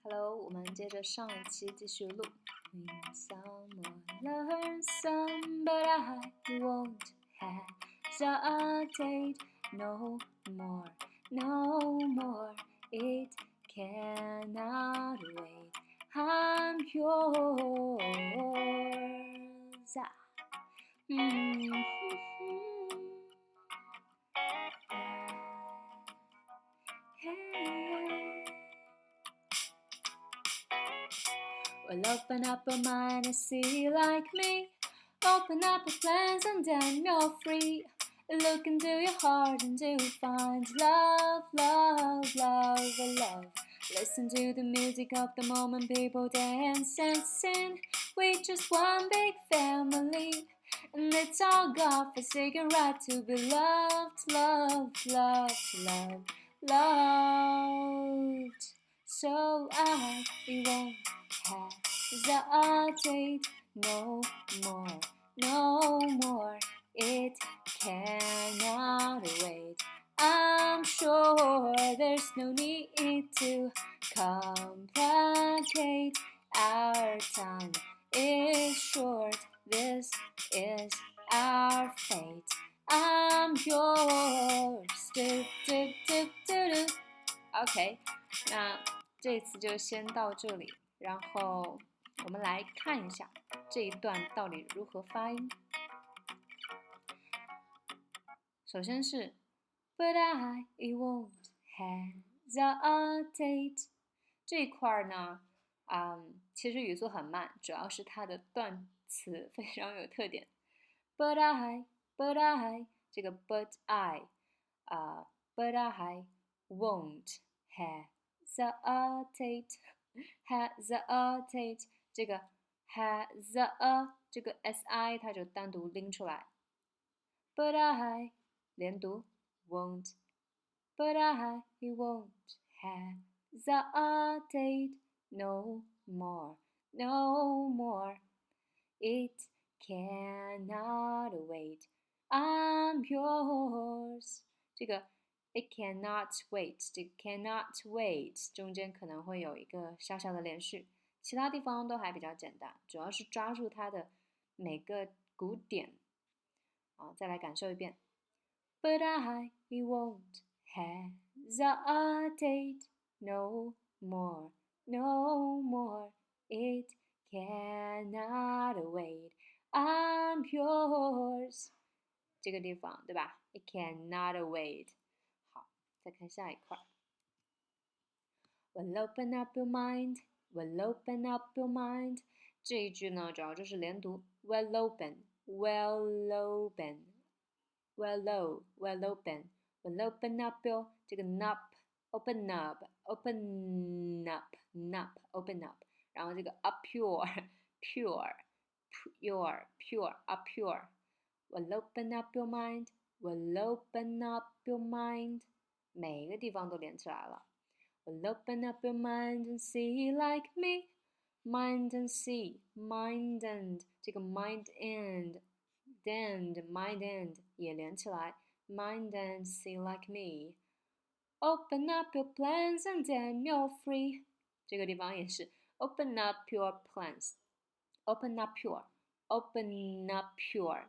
Hello，我们接着上一期继续录。Win some or learn some, but I won't hesitate no more, no more. It cannot wait. I'm yours. Well, open up your mind and see like me. Open up your plans and then you're free. Look into your heart and you'll find love, love, love, love. Listen to the music of the moment, people dance and sing. We're just one big family, and it's our God-forsaken right to be loved, loved, loved, loved, loved. So I won't hesitate no more, no more. It cannot wait. I'm sure there's no need to complicate. Our time is short. This is our fate. I'm yours. Do, do, do, do, do. OK， 那这次就先到这里，然后我们来看一下这一段到底如何发音。首先是 But I won't hesitate 这一块呢，其实语速很慢，主要是它的断词非常有特点。But I 这个 But I But I won't hesitate 这个 这个 si 它就单独拎出来。But I 连读 won't But I won't hesitate no more, no more. It cannot wait. I'm yours. 这个 it cannot wait. 这个 cannot wait 中间可能会有一个小小的连续，其他地方都还比较简单，主要是抓住它的每个鼓点。再来感受一遍。But I won't hesitate no more, no more. It cannot wait. I'm yours. 这个地方对吧 ？It cannot wait. 好，再看下一块。Well, open up your mind. Well, open up your mind. 这一句呢，主要就是连读。Well open, well open, well open, well open up your 这个 open up, open up, open up. 然后这个 up pure, up pure. Well, open up your mind. Well, open up your mind. 每个地方都连起来了。Well, open up your mind and see like me. Mind and see, mind and 这个 mind and mind and 也连起来。Mind and see like me. Open up your plans and then you're free. 这个地方也是 open up your plans. Open up your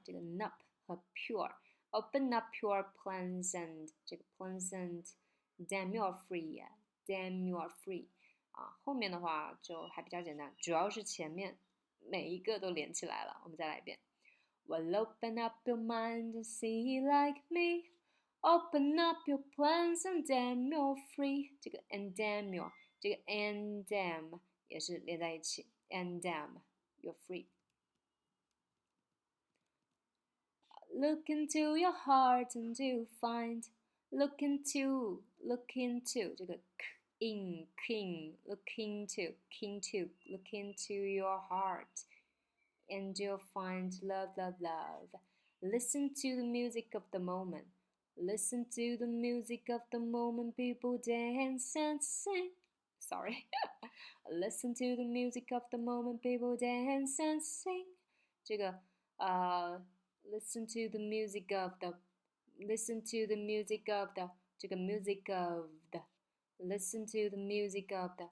这个 up 和 pure. Open up your plans and 这个 plans and then you're free. Then you're free. 后面的话就还比较简单，主要是前面每一个都连起来了。我们再来一遍。Well, open up your mind and see like me. Open up your plans and then you're free. 这个 and then you're 这个 and then 也是连在一起 and then you're free. Look into your heart and you'll find. Look into 这个 look into your heart and you'll find love, love, love. Listen to the music of the moment. Listen to the music of the moment, people dance and sing. Sorry. Listen to the music of the moment, people dance and sing. 这个listen to the music of the 这个 music of the Listen to the music of the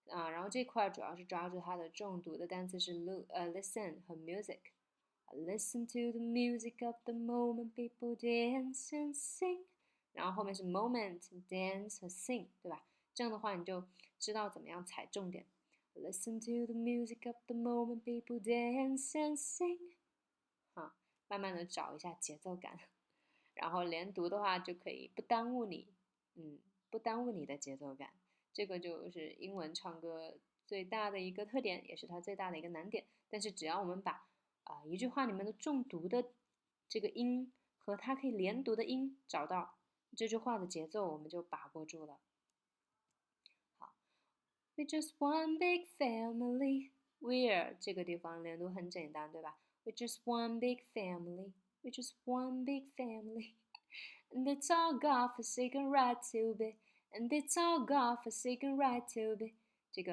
然后这块主要是抓住它的重读的单词是listen 和 music。Listen to the music of the moment, people dance and sing。然后后面是 moment、dance 和 sing， 对吧？这样的话你就知道怎么样踩重点。Listen to the music of the moment, people dance and sing。慢慢的找一下节奏感，然后连读的话就可以不耽误你，不耽误你的节奏感。这个就是英文唱歌最大的一个特点，也是它最大的一个难点。但是只要我们把一句话里面的重读的这个音和它可以连读的音找到，这句话的节奏我们就把握住了。好 ，We're just one big family. We're 这个地方连读很简单，对吧？ We're just one big family. We're just one big family. And it's all God forsaken right to be. And it's all God forsaken right to be. 这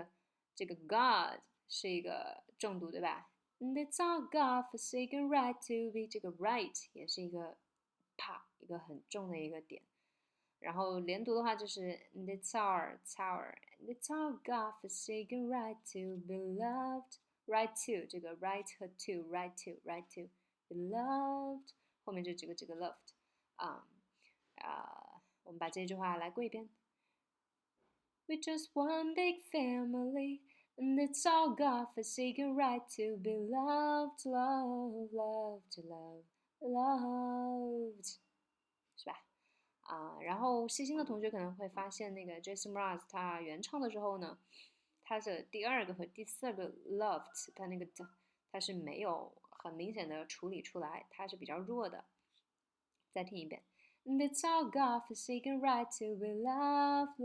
个 God 是一个重读，对吧？ And it's all God forsaken right to be. 这个 right 也是一个一个很重的一个点。然后连读的话就是 And it's our And it's all God forsaken right to be loved. Right to 这个 right 和 to right to be loved 后面就这个 loved。我们把这句话来过一遍。We're just one big family, and it's all God forsaken right to be loved, loved， 是吧？然后细心的同学可能会发现，那个 Jason Mraz 他原唱的时候呢，他的第二个和第四个 loved， 他那个他是没有很明显的处理出来，他是比较弱的。再听一遍。And it's all God forsaken right to be loved.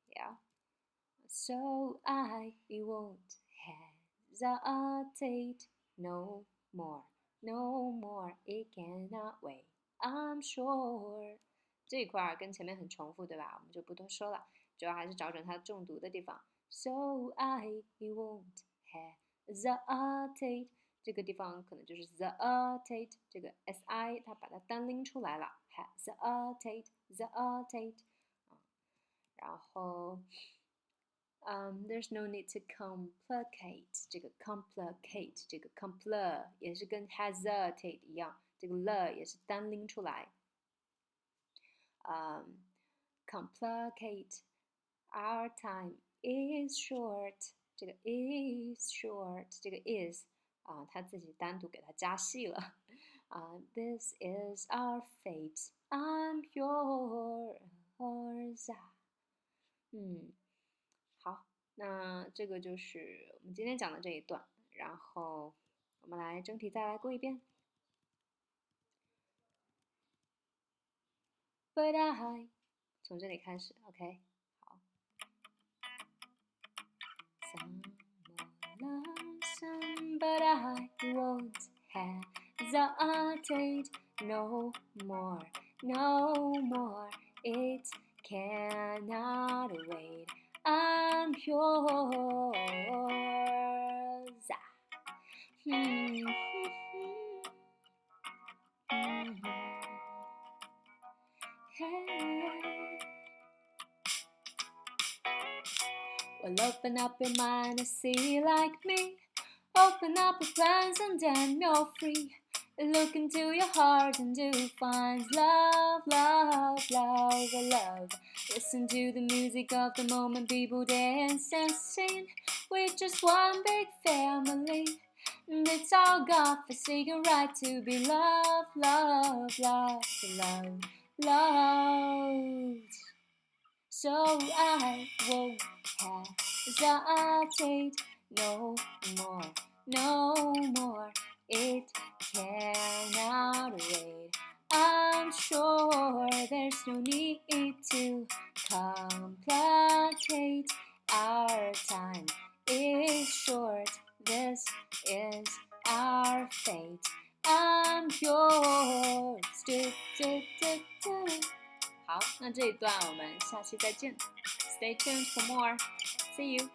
Yeah. So I won't hesitate no more. It cannot wait. I'm sure. 这一块跟前面很重复，对吧？我们就不多说了，主要还是找准它重读的地方。So I won't hesitate. 这个地方可能就是 hesitate， 这个 si 它把它单拎出来了 hesitate。然后there's no need to complicate， 这个 complicate， 这个 compl 也是跟 hesitate 一样，这个 l 也是单拎出来。complicate our time is short， 这个 is short， 这个 is他自己单独给它加细了。This is our fate. I'm yours. 好，那这个就是我们今天讲的这一段，然后我们来整体再来过一遍。But I 从这里开始 ，OK， 好。But I won't hesitate no more. It cannot wait. I'm yours. Well, open up your mind and see like me. Open up your plans and then you're free. Look into your heart and you'll find love. Listen to the music of the moment, people dance and sing. We're just one big family, and it's all God forsaken right to be loved. So I won't hesitate no more. It cannot wait. I'm sure there's no need to complicate. Our time is short. This is our fate. I'm yours. 好，那这一段我们下期再见。Stay tuned for more. See you.